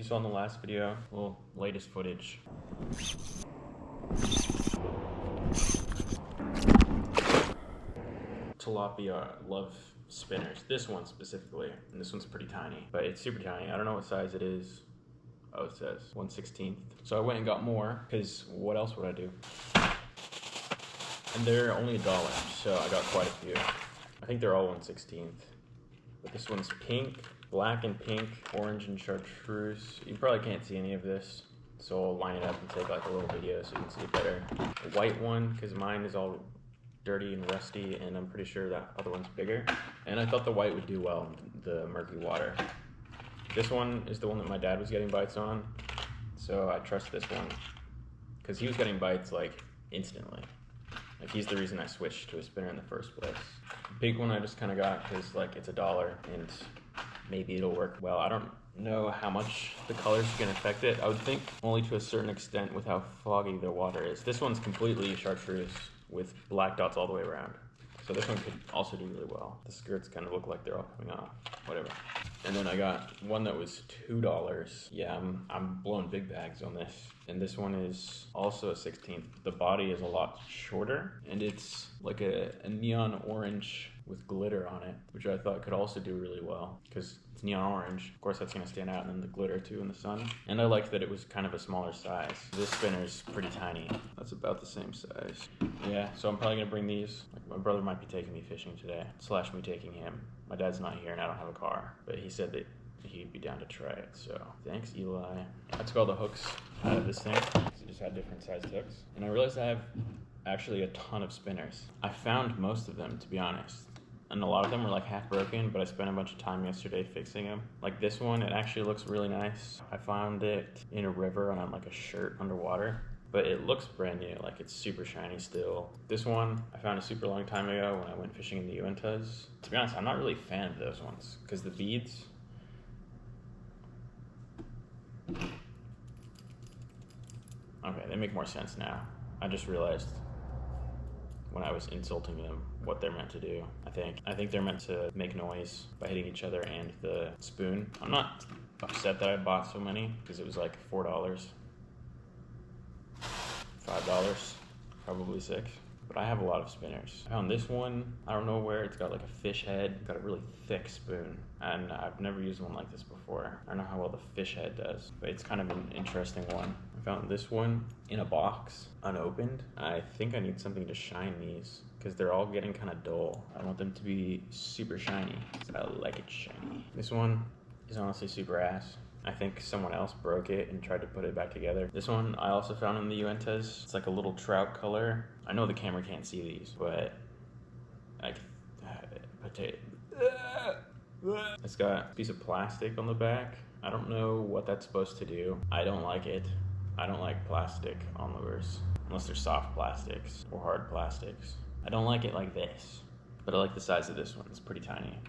saw in the last video, well, latest footage. Tilapia love spinners. This one specifically, and this one's pretty tiny, but it's super tiny. I don't know what size it is. Oh, it says 1/16. So I went and got more, because what else would I do? And they're only $1, so I got quite a few. I think they're all 1/16. But this one's pink, black and pink, orange and chartreuse. You probably can't see any of this, so I'll line it up and take like a little video so you can see it better. The white one, because mine is all dirty and rusty, and I'm pretty sure that other one's bigger. And I thought the white would do well in the murky water. This one is the one that my dad was getting bites on, so I trust this one, because he was getting bites like instantly. Like, he's the reason I switched to a spinner in the first place. Big one I just kind of got because like it's $1 and maybe it'll work well. I don't know how much the colors can affect it. I would think only to a certain extent with how foggy the water is. This one's completely chartreuse with black dots all the way around. So this one could also do really well. The skirts kind of look like they're all coming off, whatever. And then I got one that was $2. Yeah, I'm blowing big bags on this. And this one is also a 16th. The body is a lot shorter, and it's like a neon orange with glitter on it, which I thought could also do really well because it's neon orange. Of course, that's gonna stand out, and then the glitter too in the sun. And I liked that it was kind of a smaller size. This spinner's pretty tiny. That's about the same size. Yeah, so I'm probably gonna bring these. Like, my brother might be taking me fishing today, / me taking him. My dad's not here and I don't have a car, but he said that he'd be down to try it, so thanks, Eli. I took all the hooks out of this thing because it just had different sized hooks. And I realized I have actually a ton of spinners. I found most of them, to be honest. And a lot of them were like half broken, but I spent a bunch of time yesterday fixing them. Like this one, it actually looks really nice. I found it in a river on like a shirt underwater, but it looks brand new, like it's super shiny still. This one, I found a super long time ago when I went fishing in the Uintas. To be honest, I'm not really a fan of those ones, because the beads, okay, they make more sense now. I just realized when I was insulting them what they're meant to do. I think they're meant to make noise by hitting each other and the spoon. I'm not upset that I bought so many, because it was like $4. $5, probably $6. But I have a lot of spinners. I found this one, I don't know where, it's got like a fish head, it's got a really thick spoon, and I've never used one like this before. I don't know how well the fish head does, but it's kind of an interesting one. I found this one in a box, unopened. I think I need something to shine these, because they're all getting kind of dull. I want them to be super shiny, because I like it shiny. This one is honestly super ass. I think someone else broke it and tried to put it back together. This one I also found in the Uintas. It's like a little trout color. I know the camera can't see these, but it's got a piece of plastic on the back. I don't know what that's supposed to do. I don't like it. I don't like plastic on lures, unless they're soft plastics or hard plastics. I don't like it like this, but I like the size of this one. It's pretty tiny.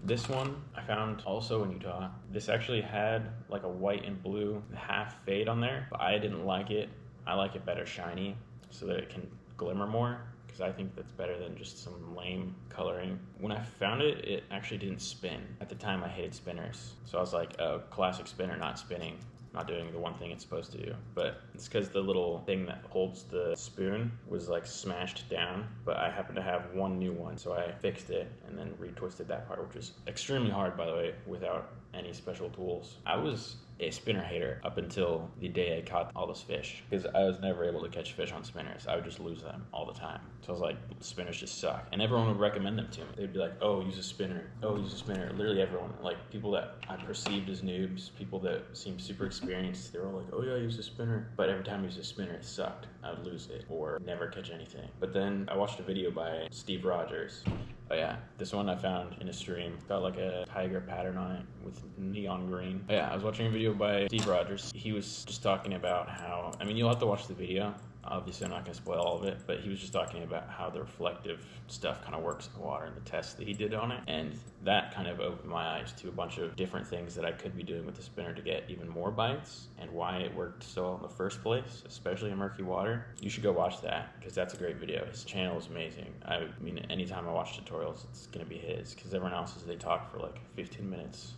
This one I found also in Utah. This actually had like a white and blue half fade on there, but I didn't like it. I like it better shiny so that it can glimmer more, because I think that's better than just some lame coloring. When I found it, it actually didn't spin. At the time I hated spinners, so I was like, oh, classic spinner not spinning, not doing the one thing it's supposed to do. But it's because the little thing that holds the spoon was like smashed down, but I happened to have one new one, so I fixed it and then retwisted that part, which was extremely hard, by the way, without any special tools. I was a spinner hater up until the day I caught all those fish, because I was never able to catch fish on spinners. I would just lose them all the time. So I was like, spinners just suck. And everyone would recommend them to me. They'd be like, oh, use a spinner. Oh, use a spinner. Literally everyone. Like, people that I perceived as noobs, people that seemed super experienced, they were all like, oh yeah, use a spinner. But every time I used a spinner, it sucked. I would lose it or never catch anything. But then I watched a video by Steve Rogers. Oh yeah, this one I found in a stream. Got like a tiger pattern on it with neon green. Oh yeah, I was watching a video by Steve Rogers. He was just talking about how, I mean, you'll have to watch the video. Obviously, I'm not going to spoil all of it, but he was just talking about how the reflective stuff kind of works in the water and the tests that he did on it. And that kind of opened my eyes to a bunch of different things that I could be doing with the spinner to get even more bites, and why it worked so well in the first place, especially in murky water. You should go watch that, because that's a great video. His channel is amazing. I mean, anytime I watch tutorials, it's going to be his, because everyone else's, they talk for like 15 minutes.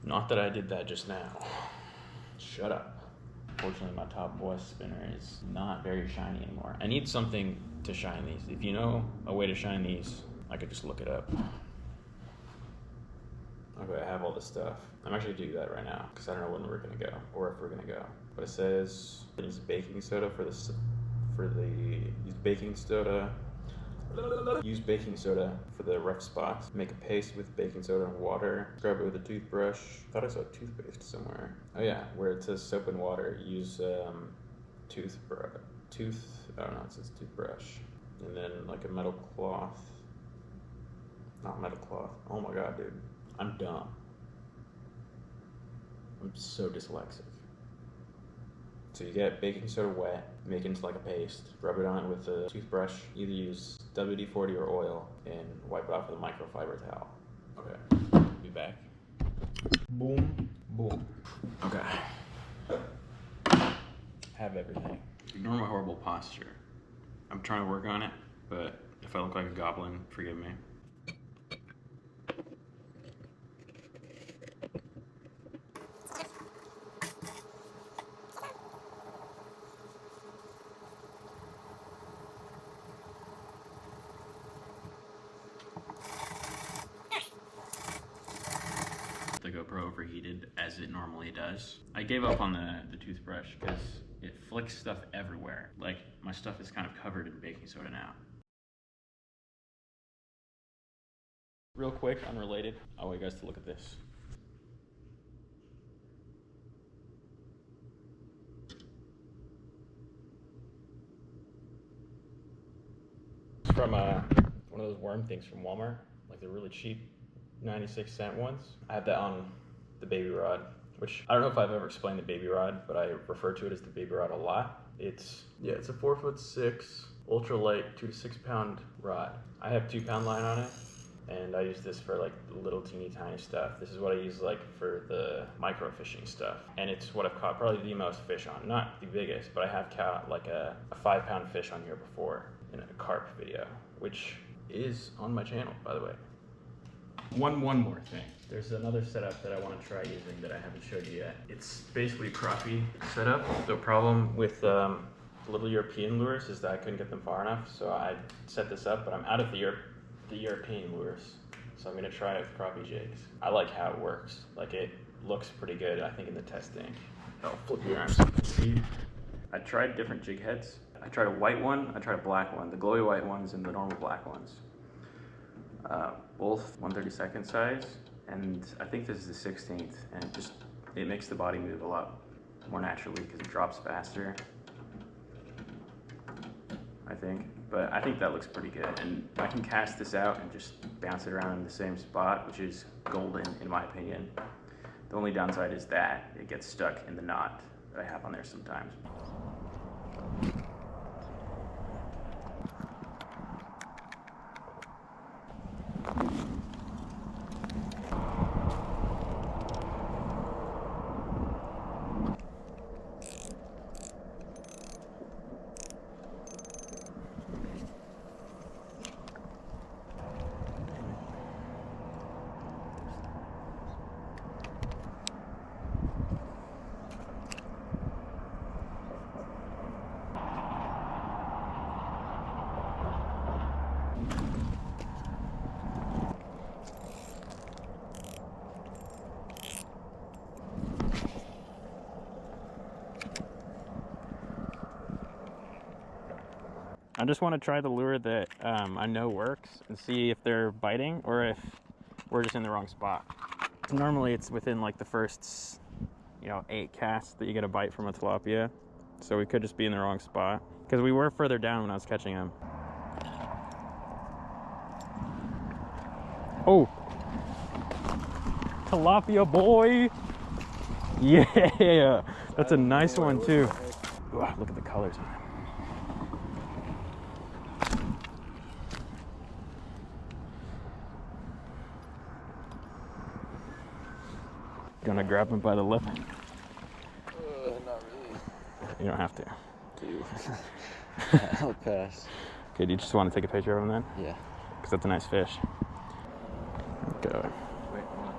Not that I did that just now. Shut up. Fortunately, my top boy spinner is not very shiny anymore. I need something to shine these. If you know a way to shine these, I could just look it up. Okay, I have all this stuff. I'm actually gonna do that right now because I don't know when we're gonna go or if we're gonna go. But it says use baking soda Use baking soda for the rough spots. Make a paste with baking soda and water. Scrub it with a toothbrush. I thought I saw toothpaste somewhere. Oh yeah, where it says soap and water, use it says toothbrush. And then like a metal cloth. Not metal cloth. Oh my god, dude. I'm dumb. I'm so dyslexic. So you get baking soda wet, make it into like a paste, rub it on it with a toothbrush, either use WD-40 or oil, and wipe it off with a microfiber towel. Okay, be back. Boom, boom. Okay. Have everything. Ignore my horrible posture. I'm trying to work on it, but if I look like a goblin, forgive me. The GoPro overheated as it normally does. I gave up on the toothbrush because it flicks stuff everywhere. Like my stuff is kind of covered in baking soda now. Real quick, unrelated, I want you guys to look at this. It's from one of those worm things from Walmart, like the really cheap 96-cent ones. I have that on the baby rod, which I don't know if I've ever explained the baby rod, but I refer to it as the baby rod a lot. It's a 4'6", ultra light 2 to 6 pound rod. I have 2 pound line on it, and I use this for like little teeny tiny stuff. This is what I use like for the micro fishing stuff, and it's what I've caught probably the most fish on. Not the biggest, but I have caught like a 5 pound fish on here before in a carp video, which is on my channel, by the way. One more thing. There's another setup that I want to try using that I haven't showed you yet. It's basically a crappie setup. The problem with little European lures is that I couldn't get them far enough, so I set this up, but I'm out of the European lures. So I'm gonna try it with crappie jigs. I like how it works. Like it looks pretty good, I think, in the testing. Oh, flip your arms. See? I tried different jig heads. I tried a white one, I tried a black one, the glowy white ones and the normal black ones. Both 1/32 size, and I think this is the 16th, and it makes the body move a lot more naturally because it drops faster, I think. But I think that looks pretty good, and I can cast this out and just bounce it around in the same spot, which is golden in my opinion. The only downside is that it gets stuck in the knot that I have on there sometimes. I just want to try the lure that I know works and see if they're biting or if we're just in the wrong spot. Normally it's within like the first, 8 casts that you get a bite from a tilapia. So we could just be in the wrong spot because we were further down when I was catching him. Oh, tilapia boy. Yeah, that's a nice one too. Wow, look at the colors on him. Gonna grab him by the lip? Not really. You don't have to. Dude. I'll pass. Okay, do you just want to take a picture of him then? Yeah. Because that's a nice fish. Okay. Wait, I'm not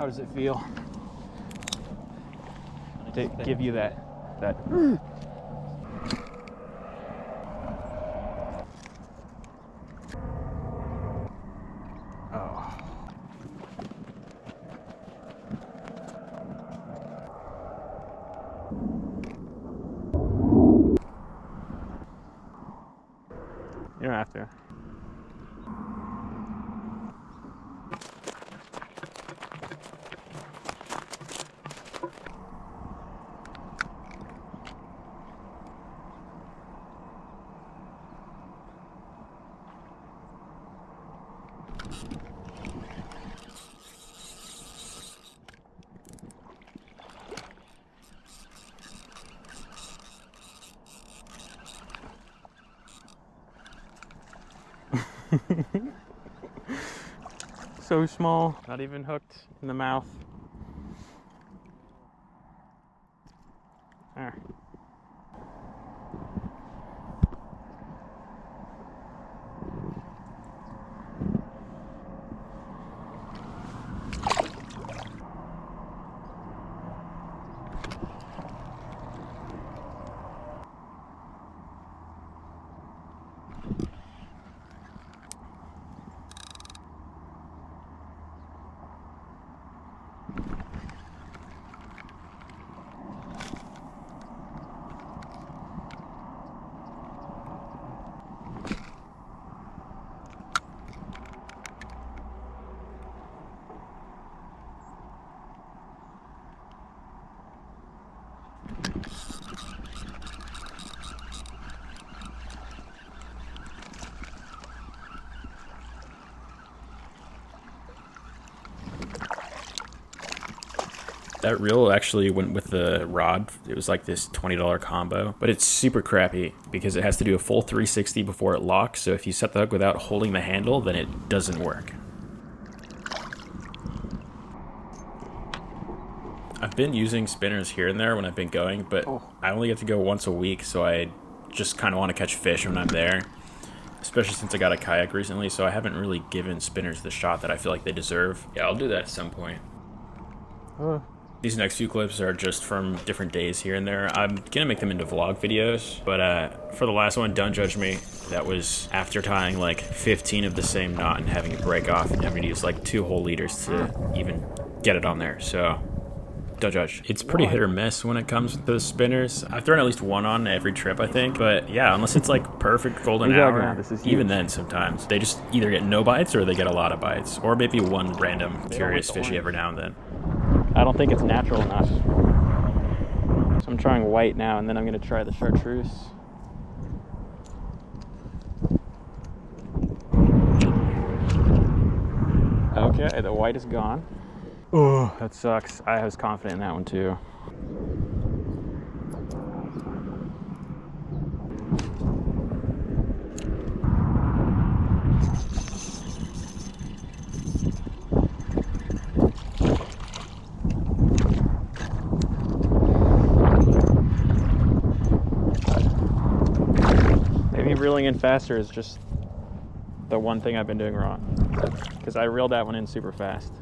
How does it feel to give you that? Oh. You don't have to. So small, not even hooked in the mouth. There. That reel actually went with the rod. It was like this $20 combo, but it's super crappy because it has to do a full 360 before it locks. So if you set the hook without holding the handle, then it doesn't work. I've been using spinners here and there when I've been going, but I only get to go once a week, so I just kind of want to catch fish when I'm there, especially since I got a kayak recently, so I haven't really given spinners the shot that I feel like they deserve. Yeah, I'll do that at some point. These next few clips are just from different days here and there. I'm gonna make them into vlog videos, but for the last one, don't judge me. That was after tying like 15 of the same knot and having it break off and having to use like 2 whole liters to even get it on there, so don't judge. It's pretty hit or miss when it comes to the spinners. I've thrown at least one on every trip, I think, but yeah, unless it's like perfect golden hour, even then sometimes they just either get no bites or they get a lot of bites, or maybe one random curious fishy every now and then. I don't think it's natural enough. So I'm trying white now, and then I'm gonna try the chartreuse. Okay, the white is gone. Oh, that sucks. I was confident in that one too. Reeling in faster is just the one thing I've been doing wrong, because I reeled that one in super fast.